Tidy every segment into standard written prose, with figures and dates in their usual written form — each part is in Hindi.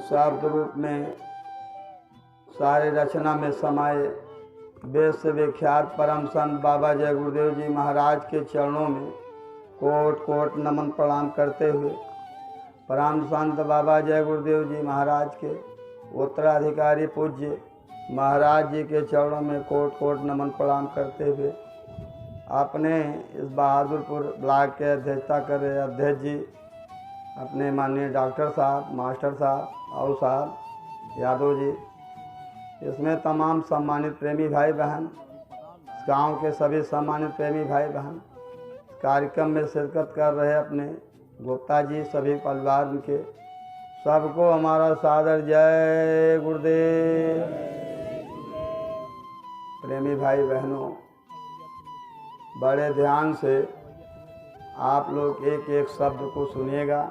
शब्द रूप में सारे रचना में समाये वेद से विख्यात परम संत बाबा जय गुरुदेव जी महाराज के चरणों में कोट कोट नमन प्रणाम करते हुए परम संत बाबा जय गुरुदेव जी महाराज के उत्तराधिकारी पूज्य महाराज जी के चरणों में कोट कोट नमन प्रणाम करते हुए अपने इस बहादुरपुर ब्लॉक के अध्यक्षता कर रहे अध्यक्ष जी अपने माननीय डॉक्टर साहब, मास्टर साहब और साहब यादव जी, इसमें तमाम सम्मानित प्रेमी भाई बहन, गांव के सभी सम्मानित प्रेमी भाई बहन कार्यक्रम में शिरकत कर रहे अपने गुप्ता जी, सभी परिवार के सबको हमारा सादर जय गुरुदेव। प्रेमी भाई बहनों, बड़े ध्यान से आप लोग एक एक शब्द को सुनिएगा।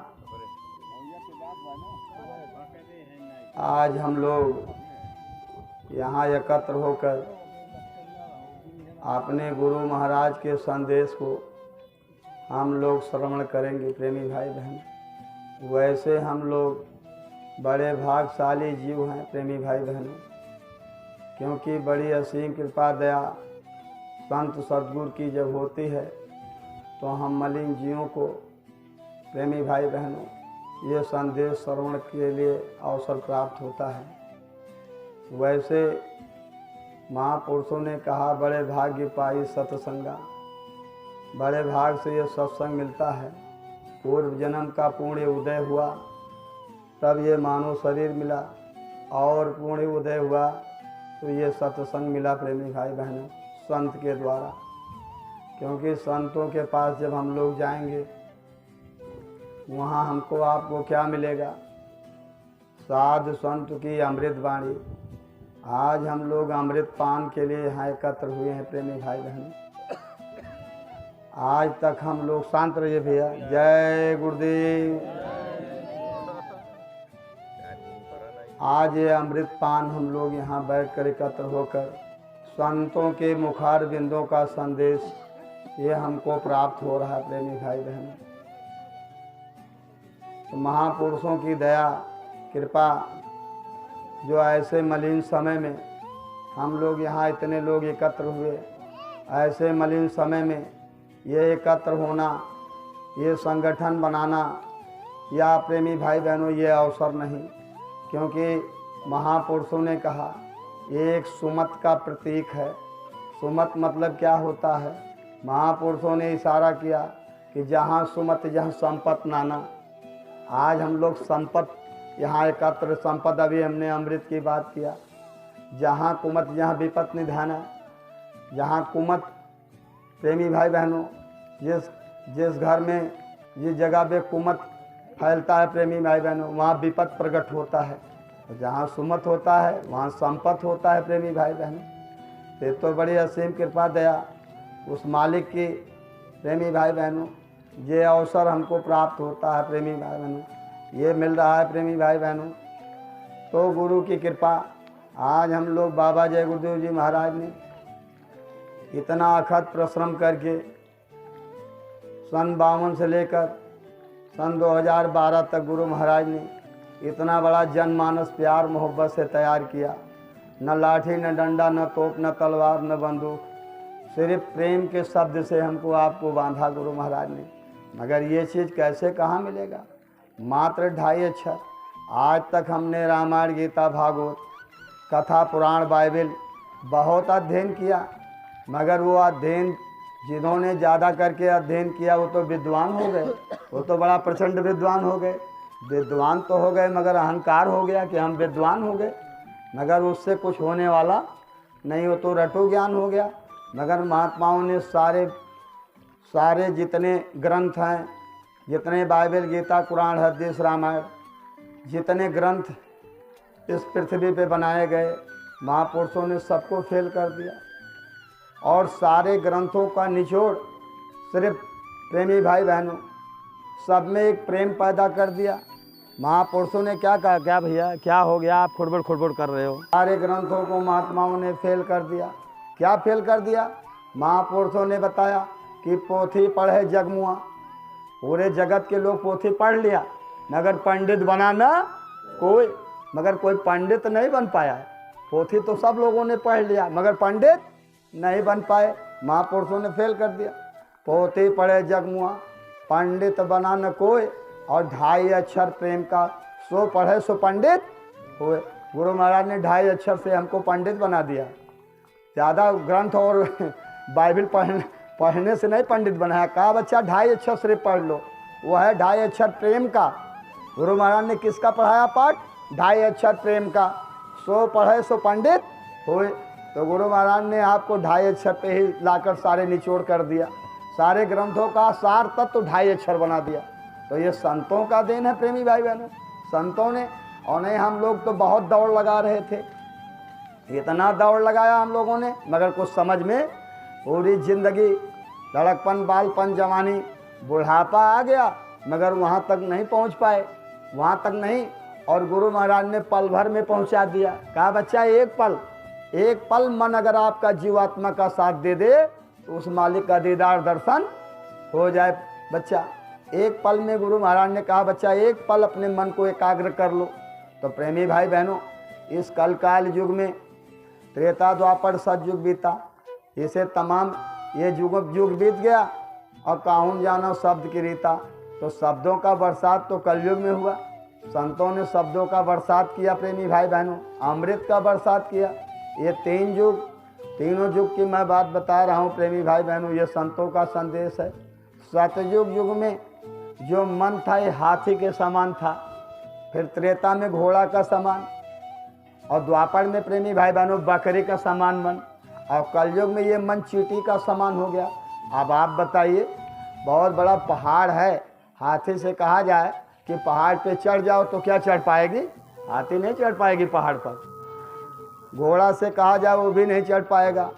आज हम लोग यहाँ एकत्र होकर अपने गुरु महाराज के संदेश को हम लोग श्रवण करेंगे। प्रेमी भाई बहन, वैसे हम लोग बड़े भाग्यशाली जीव हैं प्रेमी भाई बहनों, क्योंकि बड़ी असीम कृपा दया संत सद्गुरु की जब होती है तो हम मलिन जीवों को प्रेमी भाई बहनों ये संदेश श्रवण के लिए अवसर प्राप्त होता है। वैसे महापुरुषों ने कहा, बड़े भाग्य पाई सत्संगा, बड़े भाग से ये सत्संग मिलता है। पूर्व जन्म का पुण्य उदय हुआ तब ये मानव शरीर मिला और पुण्य उदय हुआ तो ये सत्संग मिला प्रेमी भाई बहनों संत के द्वारा। क्योंकि संतों के पास जब हम लोग जाएंगे वहाँ हमको आपको क्या मिलेगा? साधु संत की अमृत वाणी। आज हम लोग अमृत पान के लिए यहाँ एकत्र हुए हैं प्रेमी भाई बहन। आज तक हम लोग शांत रहिए भैया, जय गुरुदेव। आज ये अमृत पान हम लोग यहाँ बैठ कर एकत्र होकर संतों के मुखार बिंदों का संदेश ये हमको प्राप्त हो रहा है प्रेमी भाई बहन। तो महापुरुषों की दया कृपा जो ऐसे मलिन समय में हम लोग यहाँ इतने लोग एकत्र हुए, ऐसे मलिन समय में ये एकत्र होना, ये संगठन बनाना या प्रेमी भाई बहनों ये अवसर नहीं, क्योंकि महापुरुषों ने कहा ये एक सुमत का प्रतीक है। सुमत मतलब क्या होता है? महापुरुषों ने इशारा किया कि जहाँ सुमत जहाँ संपत नाना। आज हम लोग संपत यहाँ एकत्र, संपद अभी हमने अमृत की बात किया। जहाँ कुमत जहाँ विपत निधाना, जहाँ कुमत प्रेमी भाई बहनों जिस घर में जिस जगह पे कुमत फैलता है प्रेमी भाई बहनों वहाँ विपत प्रकट होता है। जहाँ सुमत होता है वहाँ संपत होता है प्रेमी भाई बहनों। ये तो बड़ी असीम कृपा दया उस मालिक की प्रेमी भाई बहनों। ये अवसर हमको प्राप्त होता है प्रेमी भाई बहनों, ये मिल रहा है प्रेमी भाई बहनों। तो गुरु की कृपा, आज हम लोग बाबा जय गुरुदेव जी महाराज ने इतना अखद परिश्रम करके सन 52 से लेकर सन 2012 तक गुरु महाराज ने इतना बड़ा जनमानस प्यार मोहब्बत से तैयार किया। न लाठी, न डंडा, न तोप, न तलवार, न बंदूक, सिर्फ प्रेम के शब्द से हमको आपको बांधा गुरु महाराज ने। मगर ये चीज़ कैसे कहाँ मिलेगा? मात्र 2.5 अक्षर। आज तक हमने रामायण, गीता, भागवत, कथा, पुराण, बाइबल बहुत अध्ययन किया, मगर वो अध्ययन जिन्होंने ज़्यादा करके अध्ययन किया वो तो विद्वान हो गए, वो तो बड़ा प्रचंड विद्वान हो गए। विद्वान तो हो गए मगर अहंकार हो गया कि हम विद्वान हो गए, मगर उससे कुछ होने वाला नहीं, वो तो रटो ज्ञान हो गया। मगर महात्माओं ने सारे जितने ग्रंथ हैं, जितने बाइबल, गीता, कुरान, हदीस, रामायण, जितने ग्रंथ इस पृथ्वी पे बनाए गए, महापुरुषों ने सबको फेल कर दिया। और सारे ग्रंथों का निचोड़ सिर्फ प्रेमी भाई बहनों सब में एक प्रेम पैदा कर दिया। महापुरुषों ने क्या कहा? क्या भैया क्या हो गया, आप खुड़बुड़ कर रहे हो? सारे ग्रंथों को महात्माओं ने फेल कर दिया। क्या फेल कर दिया? महापुरुषों ने बताया कि पोथी पढ़े जगमुआ, पूरे जगत के लोग पोथी पढ़ लिया मगर पंडित बना ना कोई। मगर कोई पंडित नहीं बन पाया है। पोथी तो सब लोगों ने पढ़ लिया मगर पंडित नहीं बन पाए, महापुरुषों ने फेल कर दिया। पोथी पढ़े जगमुआ, पंडित बना न कोई, और 2.5 अक्षर प्रेम का, सो पढ़े सो पंडित हुए। गुरु महाराज ने 2.5 अक्षर से हमको पंडित बना दिया। ज़्यादा ग्रंथ और बाइबल पढ़ने से नहीं पंडित बनाया। कहा बच्चा 2.5 अक्षर सिर्फ पढ़ लो, वो है 2.5 अक्षर प्रेम का। गुरु महाराज ने किसका पढ़ाया पाठ? 2.5 अक्षर प्रेम का, सो पढ़े सो पंडित हुए। तो गुरु महाराज ने आपको 2.5 अक्षर पे ही लाकर सारे निचोड़ कर दिया। सारे ग्रंथों का सार तत्व तो 2.5 अक्षर बना दिया। तो ये संतों का देन है प्रेमी भाई बहनों, संतों ने। और नहीं, हम लोग तो बहुत दौड़ लगा रहे थे, इतना दौड़ लगाया हम लोगों ने, मगर कुछ समझ में, पूरी जिंदगी लड़कपन, बालपन, जवानी, बुढ़ापा आ गया, मगर वहाँ तक नहीं पहुँच पाए, वहाँ तक नहीं। और गुरु महाराज ने पल भर में पहुँचा दिया। कहा बच्चा एक पल मन अगर आपका जीवात्मा का साथ दे दे तो उस मालिक का दीदार दर्शन हो जाए। बच्चा एक पल में, गुरु महाराज ने कहा बच्चा एक पल अपने मन को एकाग्र कर लो। तो प्रेमी भाई बहनों, इस कल युग में त्रेता द्वापर सतयुग बीता, इसे तमाम ये युग बीत गया और काहून जानो शब्द की रीता। तो शब्दों का बरसात तो कलयुग में हुआ। संतों ने शब्दों का बरसात किया प्रेमी भाई बहनों, अमृत का बरसात किया। ये तीनों युग की मैं बात बता रहा हूँ प्रेमी भाई बहनों, ये संतों का संदेश है। सतयुग युग में जो मन था ये हाथी के समान था, फिर त्रेता में घोड़ा का समान, और द्वापर में प्रेमी भाई बहनों बकरी का समान मन, और कलयुग में ये मन चींटी का समान हो गया। अब आप बताइए, बहुत बड़ा पहाड़ है, हाथी से कहा जाए कि पहाड़ पे चढ़ जाओ तो क्या चढ़ पाएगी? हाथी नहीं चढ़ पाएगी पहाड़ पर। घोड़ा से कहा जाए वो भी नहीं चढ़ पाएगा,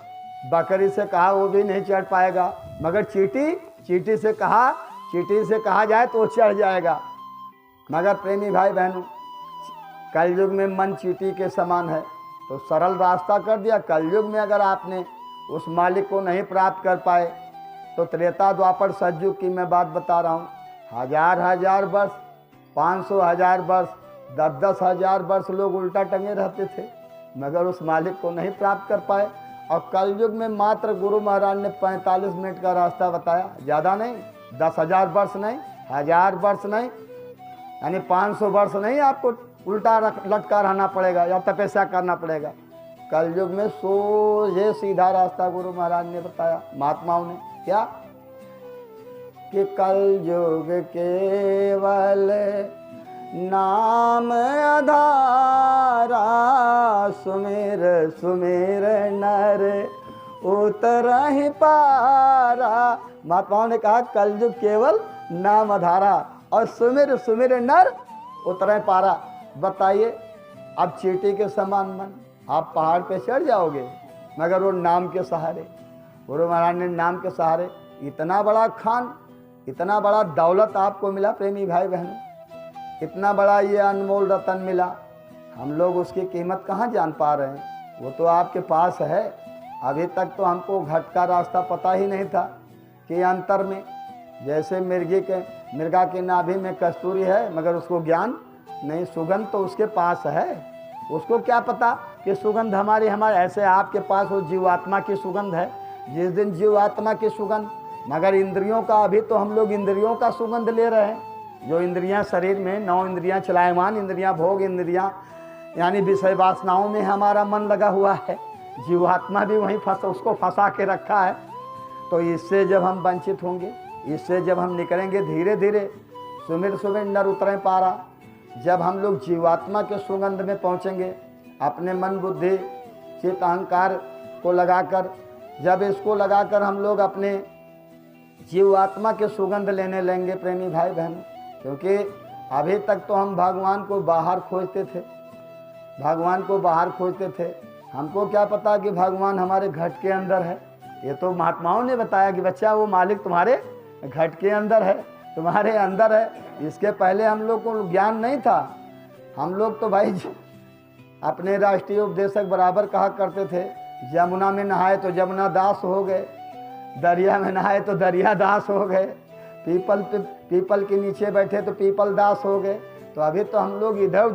बकरी से कहा वो भी नहीं चढ़ पाएगा, मगर चींटी से कहा जाए तो वो चढ़ जाएगा। मगर प्रेमी भाई बहनों, कलयुग में मन चींटी के समान है, तो सरल रास्ता कर दिया। कलयुग में अगर आपने उस मालिक को नहीं प्राप्त कर पाए तो त्रेता द्वापर सतयुग की मैं बात बता रहा हूँ, 1000 वर्ष, 500,000 वर्ष, 10 हजार वर्ष लोग उल्टा टंगे रहते थे, मगर उस मालिक को नहीं प्राप्त कर पाए। और कलयुग में मात्र गुरु महाराज ने 45 मिनट का रास्ता बताया, ज़्यादा नहीं, 10,000 वर्ष नहीं, 1000 वर्ष नहीं, यानी 500 वर्ष नहीं, आपको उल्टा लटका रहना पड़ेगा या तपस्या करना पड़ेगा। कलयुग में ये सीधा रास्ता गुरु महाराज ने बताया, महात्माओं ने। क्या कि कलयुग केवल नाम आधारा, सुमिर सुमिर नर उतरहि पारा। महात्माओं ने कहा कलयुग केवल नाम आधारा और सुमिर सुमिर नर उतरहि पारा। बताइए, अब चींटी के समान मन, आप पहाड़ पे चढ़ जाओगे, मगर वो नाम के सहारे, गुरु महाराज ने नाम के सहारे इतना बड़ा खान, इतना बड़ा दौलत आपको मिला प्रेमी भाई बहनों, इतना बड़ा ये अनमोल रतन मिला, हम लोग उसकी कीमत कहाँ जान पा रहे हैं? वो तो आपके पास है। अभी तक तो हमको घट का रास्ता पता ही नहीं था कि अंतर में, जैसे मृगा के नाभि में कस्तूरी है, मगर उसको ज्ञान नहीं, सुगंध तो उसके पास है, उसको क्या पता कि सुगंध हमारे ऐसे आपके पास वो जीवात्मा की सुगंध है। जिस दिन जीवात्मा की सुगंध, मगर इंद्रियों का, अभी तो हम लोग इंद्रियों का सुगंध ले रहे हैं। जो इंद्रियां शरीर में, 9 इंद्रियां, चलायमान इंद्रियां, भोग इंद्रियां, यानी विषय वासनाओं में हमारा मन लगा हुआ है, जीवात्मा भी वहीं उसको फंसा के रखा है। तो इससे जब हम वंचित होंगे, इससे जब हम निकलेंगे धीरे धीरे, सुमिर सुमिर नर उतरे पारा, जब हम लोग जीवात्मा के सुगंध में पहुंचेंगे, अपने मन बुद्धि चित्त अहंकार को लगाकर, जब इसको लगाकर हम लोग अपने जीवात्मा के सुगंध लेने लेंगे प्रेमी भाई बहन, क्योंकि अभी तक तो हम भगवान को बाहर खोजते थे, भगवान को बाहर खोजते थे, हमको क्या पता कि भगवान हमारे घट के अंदर है। ये तो महात्माओं ने बताया कि बच्चा वो मालिक तुम्हारे घट के अंदर है, तुम्हारे अंदर है। इसके पहले हम लोग को ज्ञान नहीं था। हम लोग तो भाई अपने राष्ट्रीय उपदेशक बराबर कहा करते थे, यमुना में नहाए तो यमुना दास हो गए, दरिया में नहाए तो दरिया दास हो गए, पीपल के नीचे बैठे तो पीपल दास हो गए। तो अभी तो हम लोग इधर